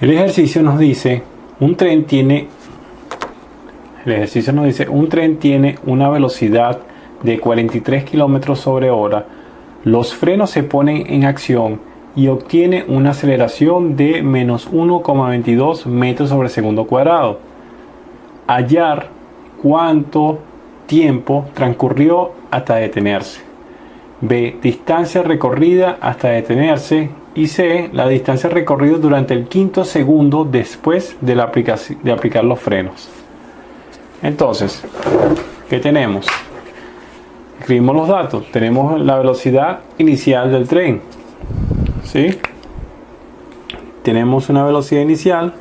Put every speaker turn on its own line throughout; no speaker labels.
El ejercicio nos dice, un tren tiene una velocidad de 43 km sobre hora, los frenos se ponen en acción y obtiene una aceleración de menos 1,22 metros sobre segundo cuadrado. Hallar cuánto tiempo transcurrió hasta detenerse. B. Distancia recorrida hasta detenerse. Y C. La distancia recorrida durante el quinto segundo después de aplicar los frenos. Entonces, ¿qué tenemos? Escribimos los datos. Tenemos la velocidad inicial del tren. ¿Sí? Tenemos una velocidad inicial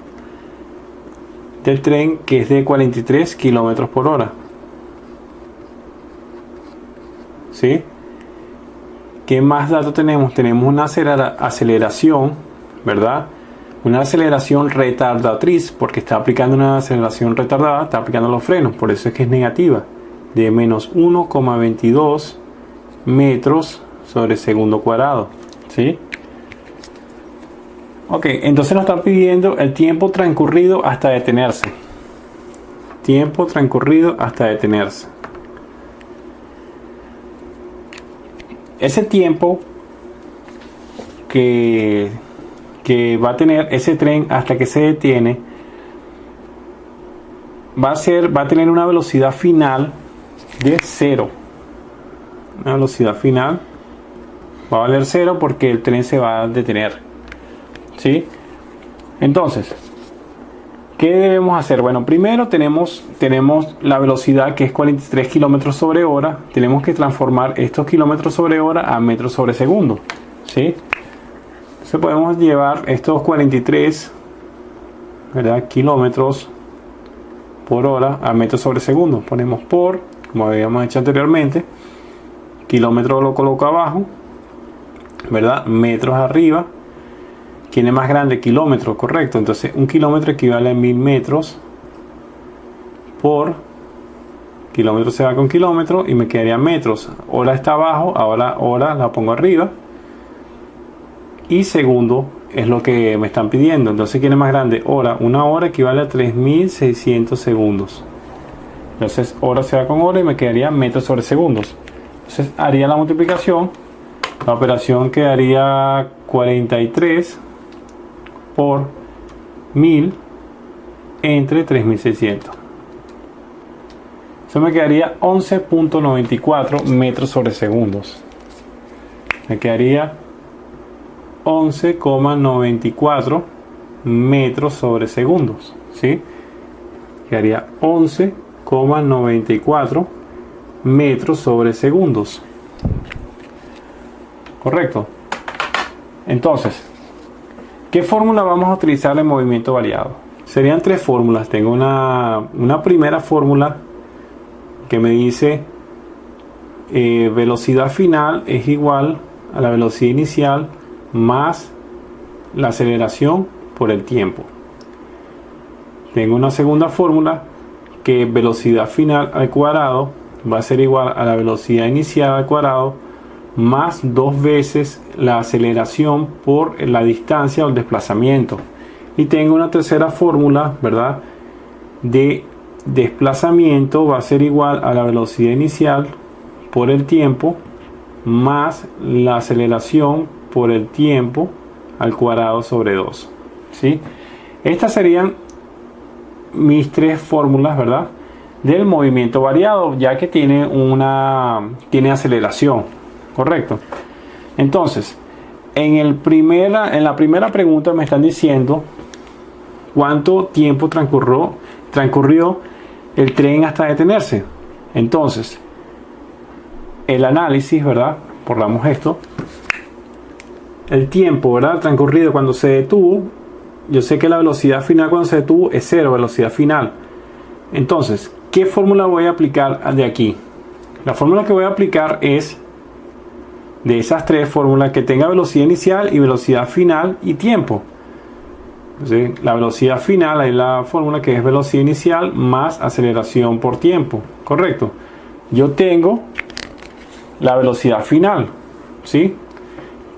del tren que es de 43 km por hora. ¿Sí? ¿Qué más datos tenemos? Tenemos una aceleración, ¿verdad? Una aceleración retardatriz, porque está aplicando una aceleración retardada, está aplicando los frenos, por eso es que es negativa, de menos 1,22 metros sobre segundo cuadrado. ¿Sí? Ok, entonces nos están pidiendo el tiempo transcurrido hasta detenerse. Tiempo transcurrido hasta detenerse. Ese tiempo que va a tener ese tren hasta que se detiene va a tener una velocidad final de 0. Una velocidad final va a valer 0 porque el tren se va a detener. ¿Sí? Entonces, ¿qué debemos hacer? Bueno, primero tenemos la velocidad que es 43 km sobre hora. Tenemos que transformar estos kilómetros sobre hora a metros sobre segundo. ¿Sí? Entonces podemos llevar estos 43, ¿verdad?, kilómetros por hora a metros sobre segundo. Ponemos por, como habíamos hecho anteriormente, kilómetro lo coloco abajo, ¿verdad?, metros arriba. ¿Quién es más grande? Kilómetro, correcto. Entonces un kilómetro equivale a 1000 metros por kilómetro, se va con kilómetro y me quedaría metros. Hora está abajo, ahora hora la pongo arriba. Y segundo es lo que me están pidiendo. Entonces, ¿quién es más grande? Hora. Una hora equivale a 3600 segundos. Entonces hora se va con hora y me quedaría metros sobre segundos. Entonces haría la multiplicación. La operación quedaría 43 por 1000 entre 3600. Eso me quedaría 11,94 metros sobre segundos. Me quedaría 11,94 metros sobre segundos. ¿Sí? Quedaría 11,94 metros sobre segundos. Correcto. Entonces, ¿qué fórmula vamos a utilizar en movimiento variado? Serían tres fórmulas. Tengo una primera fórmula que me dice velocidad final es igual a la velocidad inicial más la aceleración por el tiempo. Tengo una segunda fórmula que velocidad final al cuadrado va a ser igual a la velocidad inicial al cuadrado más 2 veces la aceleración por la distancia o el desplazamiento. Y tengo una tercera fórmula, ¿verdad?, de desplazamiento va a ser igual a la velocidad inicial por el tiempo más la aceleración por el tiempo al cuadrado sobre 2. ¿Sí? Estas serían mis tres fórmulas, ¿verdad?, del movimiento variado, ya que tiene aceleración. Correcto. Entonces, en la primera pregunta me están diciendo cuánto tiempo transcurrió el tren hasta detenerse. Entonces, el análisis, ¿verdad?, borramos esto. El tiempo, ¿verdad?, transcurrido cuando se detuvo. Yo sé que la velocidad final cuando se detuvo es 0, velocidad final. Entonces, ¿qué fórmula voy a aplicar de aquí? La fórmula que voy a aplicar es de esas tres fórmulas que tenga velocidad inicial y velocidad final y tiempo. Entonces, la velocidad final es la fórmula que es velocidad inicial más aceleración por tiempo. Correcto. Yo tengo la velocidad final, ¿sí?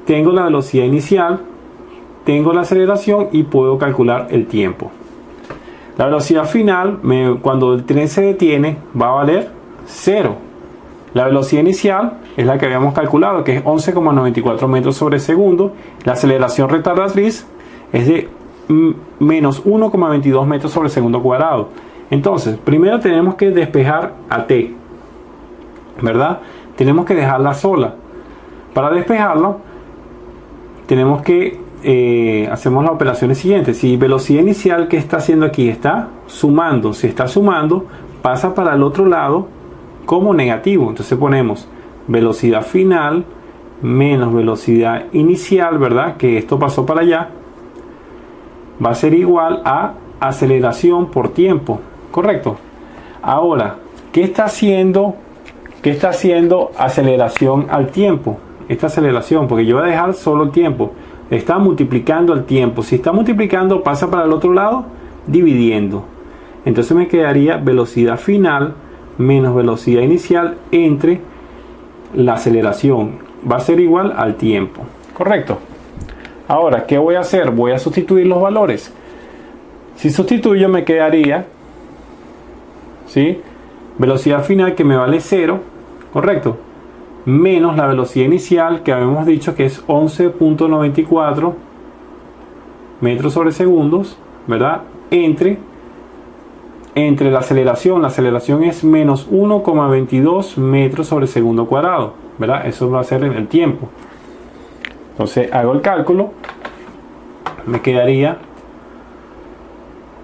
Tengo la velocidad inicial, tengo la aceleración y puedo calcular el tiempo. La velocidad final, cuando el tren se detiene, va a valer 0. La velocidad inicial es la que habíamos calculado, que es 11,94 metros sobre segundo. La aceleración retardatriz es de menos 1,22 metros sobre segundo cuadrado. Entonces, primero tenemos que despejar a T, ¿verdad? Tenemos que dejarla sola. Para despejarlo, tenemos que hacemos las operaciones siguientes. Si velocidad inicial, que está haciendo aquí, está sumando, si está sumando, pasa para el otro lado como negativo. Entonces ponemos velocidad final menos velocidad inicial, ¿verdad? Que esto pasó para allá, va a ser igual a aceleración por tiempo, ¿correcto? Ahora, ¿qué está haciendo aceleración al tiempo? Esta aceleración, porque yo voy a dejar solo el tiempo, está multiplicando el tiempo. Si está multiplicando, pasa para el otro lado dividiendo. Entonces me quedaría velocidad final menos velocidad inicial entre la aceleración. Va a ser igual al tiempo, ¿correcto? Ahora, ¿qué voy a hacer? Voy a sustituir los valores. Si sustituyo, me quedaría, ¿sí?, velocidad final, que me vale 0, ¿correcto?, menos la velocidad inicial, que habíamos dicho que es 11,94 metros sobre segundos, ¿verdad?, entre la aceleración. La aceleración es menos 1,22 metros sobre segundo cuadrado, ¿verdad? Eso va a ser en el tiempo. Entonces hago el cálculo, me quedaría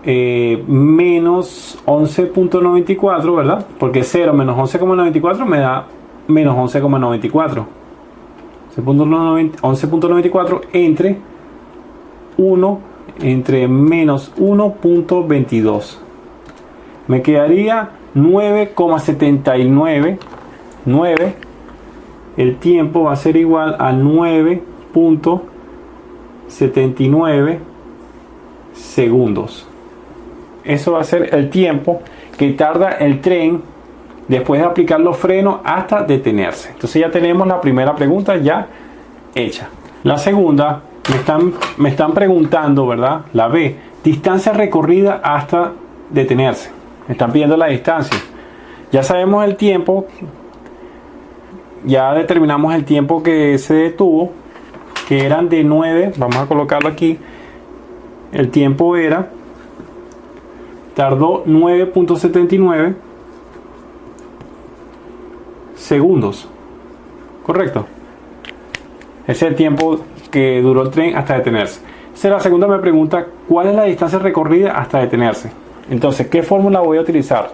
menos 11,94, ¿verdad? Porque 0 menos 11,94 me da menos 11,94. 11,94 entre 1 entre menos 1,22. Me quedaría 9,79. El tiempo va a ser igual a 9,79 segundos. Eso va a ser el tiempo que tarda el tren después de aplicar los frenos hasta detenerse. Entonces ya tenemos la primera pregunta ya hecha. La segunda, me están preguntando, ¿verdad? La B, distancia recorrida hasta detenerse. Me están pidiendo la distancia. Ya sabemos el tiempo, ya determinamos el tiempo que se detuvo, que eran de 9, vamos a colocarlo aquí. El tiempo tardó 9,79 segundos, correcto. Ese es el tiempo que duró el tren hasta detenerse. Entonces la segunda me pregunta, ¿cuál es la distancia recorrida hasta detenerse? Entonces, ¿qué fórmula voy a utilizar?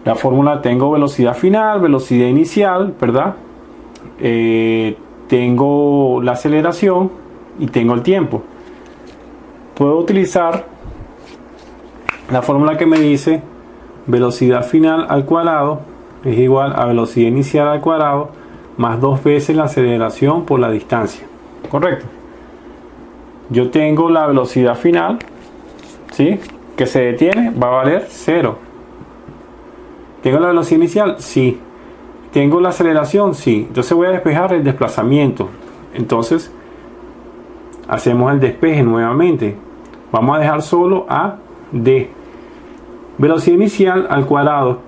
La fórmula, tengo velocidad final, velocidad inicial, ¿verdad? Tengo la aceleración y tengo el tiempo. Puedo utilizar la fórmula que me dice velocidad final al cuadrado es igual a velocidad inicial al cuadrado más 2 veces la aceleración por la distancia, ¿correcto? Yo tengo la velocidad final, ¿sí?, que se detiene, va a valer 0. ¿Tengo la velocidad inicial? Sí. ¿Tengo la aceleración? Sí. Entonces voy a despejar el desplazamiento. Entonces hacemos el despeje nuevamente. Vamos a dejar solo a D. Velocidad inicial al cuadrado,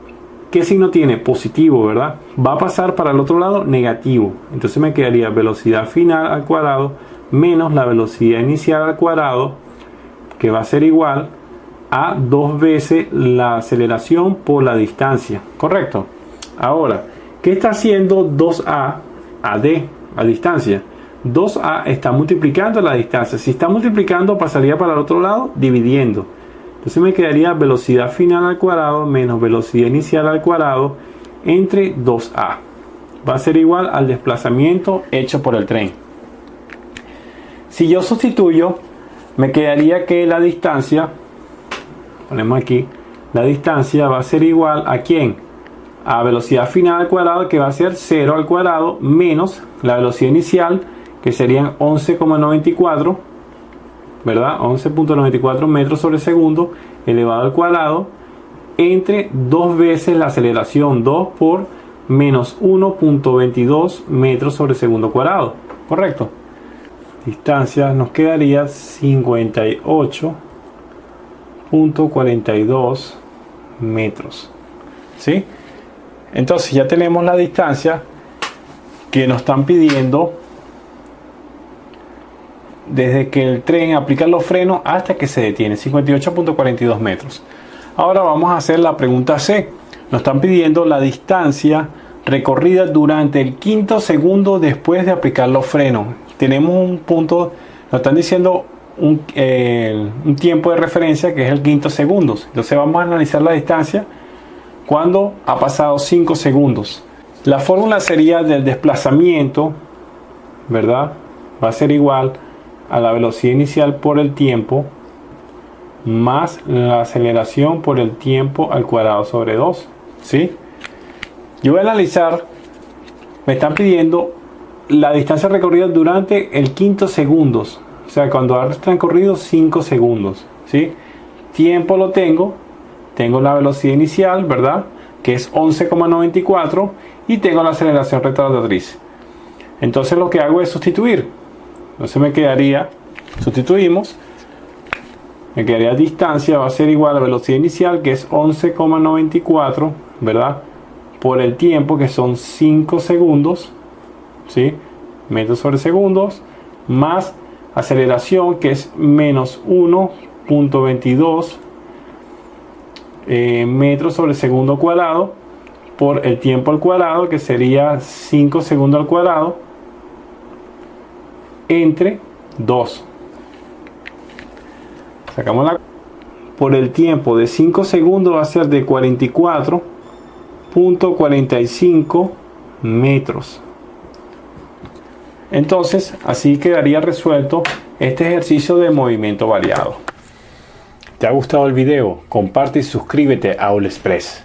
¿qué signo tiene? Positivo, ¿verdad? Va a pasar para el otro lado negativo. Entonces me quedaría velocidad final al cuadrado menos la velocidad inicial al cuadrado, que va a ser igual a 2 veces la aceleración por la distancia, ¿correcto? Ahora, ¿qué está haciendo 2A a D a distancia? 2A está multiplicando la distancia. Si está multiplicando, pasaría para el otro lado dividiendo. Entonces me quedaría velocidad final al cuadrado menos velocidad inicial al cuadrado entre 2A. Va a ser igual al desplazamiento hecho por el tren. Si yo sustituyo, me quedaría que la distancia, ponemos aquí, la distancia va a ser igual a ¿quién? A velocidad final al cuadrado, que va a ser 0 al cuadrado, menos la velocidad inicial, que serían 11,94, ¿verdad? 11,94 metros sobre segundo elevado al cuadrado, entre 2 veces la aceleración, 2 por menos 1,22 metros sobre segundo cuadrado, ¿correcto? distancia nos quedaría 58.42 metros, ¿sí? Entonces ya tenemos la distancia que nos están pidiendo desde que el tren aplica los frenos hasta que se detiene, 58.42 metros. Ahora vamos a hacer la pregunta C. Nos están pidiendo la distancia recorrida durante el quinto segundo después de aplicar los frenos. Tenemos un punto, nos están diciendo un tiempo de referencia que es el quinto segundo. Entonces vamos a analizar la distancia cuando ha pasado 5 segundos. La fórmula sería del desplazamiento, ¿verdad? Va a ser igual a la velocidad inicial por el tiempo más la aceleración por el tiempo al cuadrado sobre 2, ¿sí? Yo voy a analizar, me están pidiendo la distancia recorrida durante el quinto segundos, o sea, cuando ha transcurrido 5 segundos, ¿sí? Tiempo lo tengo la velocidad inicial, ¿verdad? Que es 11,94 y tengo la aceleración retardatriz. Entonces lo que hago es sustituir. Entonces me quedaría, sustituimos, me quedaría distancia, va a ser igual a la velocidad inicial que es 11,94, ¿verdad? Por el tiempo que son 5 segundos, ¿sí? Metros sobre segundos, más aceleración que es menos 1.22 metros sobre segundo cuadrado por el tiempo al cuadrado que sería 5 segundos al cuadrado entre 2. Sacamos la por el tiempo de 5 segundos va a ser de 44.45 metros. Entonces así quedaría resuelto este ejercicio de movimiento variado. ¿Te ha gustado el video? Comparte y suscríbete a All Express.